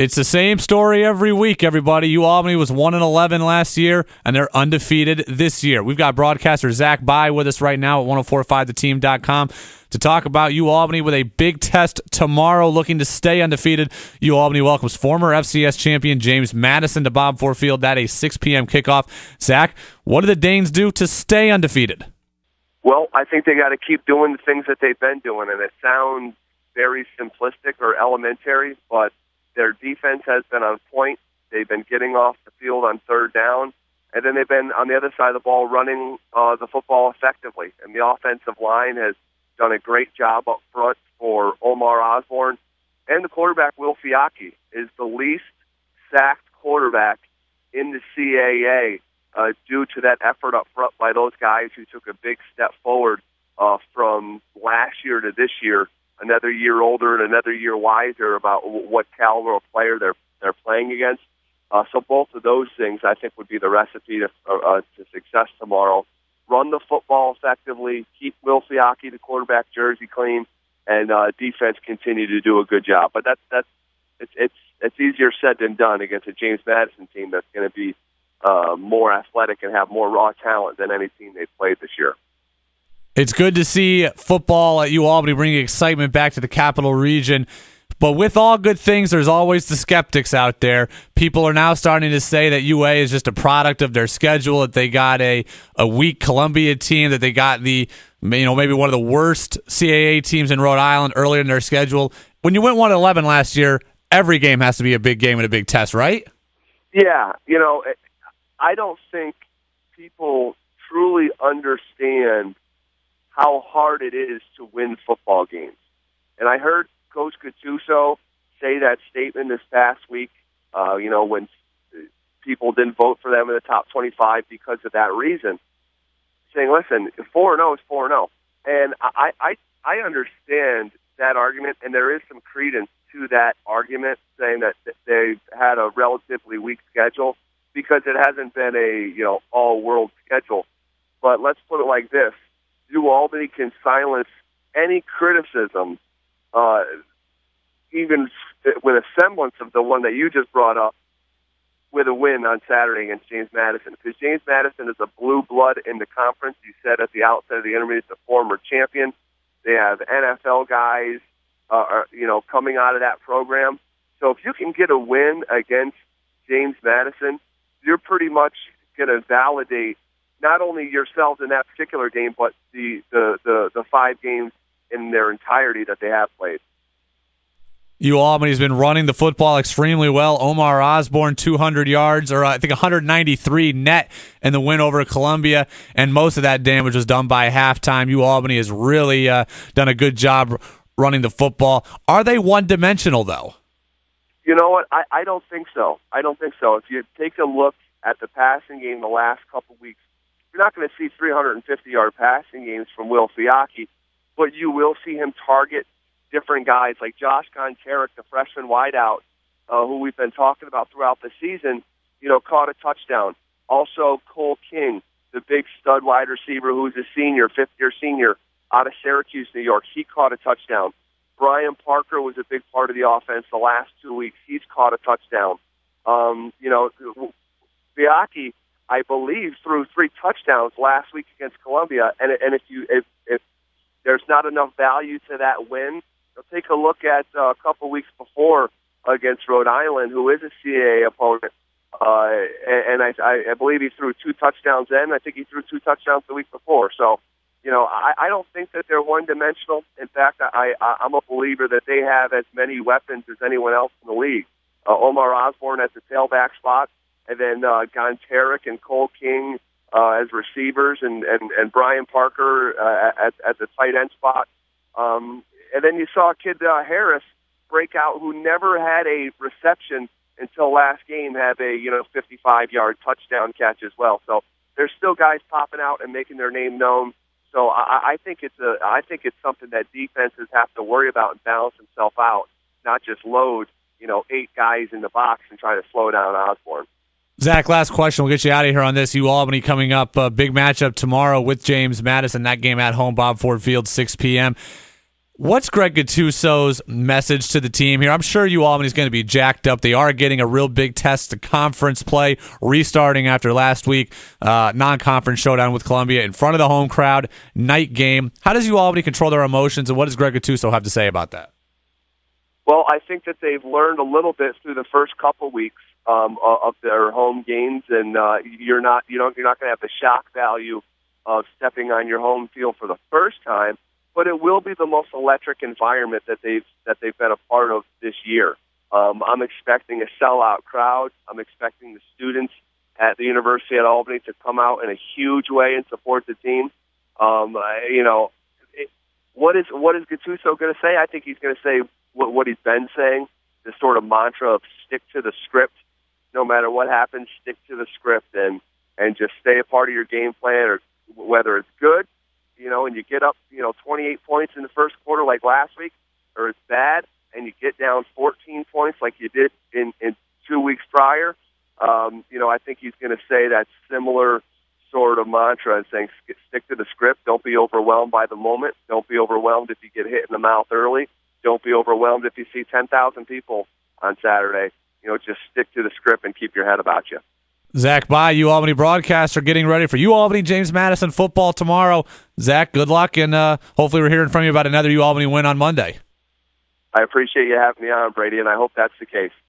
It's the same story every week, everybody. UAlbany was 1-11 last year, and they're undefeated this year. We've got broadcaster Zach By with us right now at 1045theteam.com to talk about UAlbany with a big test tomorrow, looking to stay undefeated. UAlbany welcomes former FCS champion James Madison to Bob Ford Field at a 6 p.m. kickoff. Zach, what do the Danes do to stay undefeated? Well, I think they got to keep doing the things that they've been doing, and it sounds very simplistic or elementary, but their defense has been on point. They've been getting off the field on third down, and then they've been on the other side of the ball running the football effectively. And the offensive line has done a great job up front for Omar Osborne. And the quarterback, Will Fiacchi, is the least sacked quarterback in the CAA due to that effort up front by those guys who took a big step forward from last year to this year. Another year older and another year wiser about what caliber of player they're playing against. So both of those things, I think, would be the recipe to success tomorrow. Run the football effectively, keep Will Fiacchi, the quarterback, jersey clean, and defense continue to do a good job. But it's easier said than done against a James Madison team that's going to be more athletic and have more raw talent than any team they've played this year. It's good to see football at UAlbany bringing excitement back to the Capital Region. But with all good things, there's always the skeptics out there. People are now starting to say that UA is just a product of their schedule, that they got a weak Columbia team, that they got maybe one of the worst CAA teams in Rhode Island earlier in their schedule. When you went 1-11 last year, every game has to be a big game and a big test, right? Yeah, I don't think people truly understand how hard it is to win football games. And I heard Coach Gattuso say that statement this past week, when people didn't vote for them in the top 25 because of that reason, saying, listen, 4-0 is 4-0. And I understand that argument, and there is some credence to that argument, saying that they've had a relatively weak schedule because it hasn't been a all-world schedule. But let's put it like this. UAlbany can silence any criticism, even with a semblance of the one that you just brought up, with a win on Saturday against James Madison. Because James Madison is a blue blood in the conference. You said at the outset of the interview, it's a former champion. They have NFL guys, coming out of that program. So if you can get a win against James Madison, you're pretty much going to validate not only yourselves in that particular game, but the 5 games in their entirety that they have played. UAlbany's been running the football extremely well. Omar Osborne, 200 yards, or I think 193 net in the win over Columbia, and most of that damage was done by halftime. UAlbany has really done a good job running the football. Are they one-dimensional, though? You know what? I don't think so. If you take a look at the passing game the last couple weeks, you're not going to see 350-yard passing games from Will Fiacchi, but you will see him target different guys like Josh Gontarek, the freshman wideout, who we've been talking about throughout the season, caught a touchdown. Also, Cole King, the big stud wide receiver who's a senior, fifth-year senior out of Syracuse, New York, he caught a touchdown. Brian Parker was a big part of the offense the last 2 weeks. He's caught a touchdown. Fiacchi, I believe, threw 3 touchdowns last week against Columbia. And if there's not enough value to that win, take a look at a couple weeks before against Rhode Island, who is a CAA opponent. And I believe he threw 2 touchdowns then. I think he threw 2 touchdowns the week before. So, I don't think that they're one-dimensional. In fact, I'm a believer that they have as many weapons as anyone else in the league. Omar Osborne at the tailback spot, and then Gontarek and Cole King as receivers, and Brian Parker at the tight end spot. And then you saw a kid, Harris, break out, who never had a reception until last game, have a 55-yard touchdown catch as well. So there's still guys popping out and making their name known. So I think it's something that defenses have to worry about and balance themselves out, not just load 8 guys in the box and try to slow down Osborne. Zach, last question. We'll get you out of here on this. UAlbany coming up, a big matchup tomorrow with James Madison. That game at home, Bob Ford Field, 6 p.m. What's Greg Gattuso's message to the team here? I'm sure UAlbany's going to be jacked up. They are getting a real big test to conference play, restarting after last week, non-conference showdown with Columbia in front of the home crowd, night game. How does UAlbany control their emotions, and what does Greg Gattuso have to say about that? Well, I think that they've learned a little bit through the first couple weeks of their home games, and you're not going to have the shock value of stepping on your home field for the first time. But it will be the most electric environment that they've been a part of this year. I'm expecting a sellout crowd. I'm expecting the students at the University at Albany to come out in a huge way and support the team. What is Gattuso going to say? I think he's going to say what he's been saying, this sort of mantra of stick to the script. No matter what happens, stick to the script and just stay a part of your game plan, or whether it's good, and you get up, 28 points in the first quarter like last week, or it's bad, and you get down 14 points like you did in 2 weeks prior. I think he's going to say that similar sort of mantra and saying stick to the script. Don't be overwhelmed by the moment. Don't be overwhelmed if you get hit in the mouth early. Don't be overwhelmed if you see 10,000 people on Saturday. Just stick to the script and keep your head about you. Zach Bye, UAlbany broadcaster, getting ready for UAlbany-James Madison football tomorrow. Zach, good luck, and hopefully we're hearing from you about another UAlbany win on Monday. I appreciate you having me on, Brady, and I hope that's the case.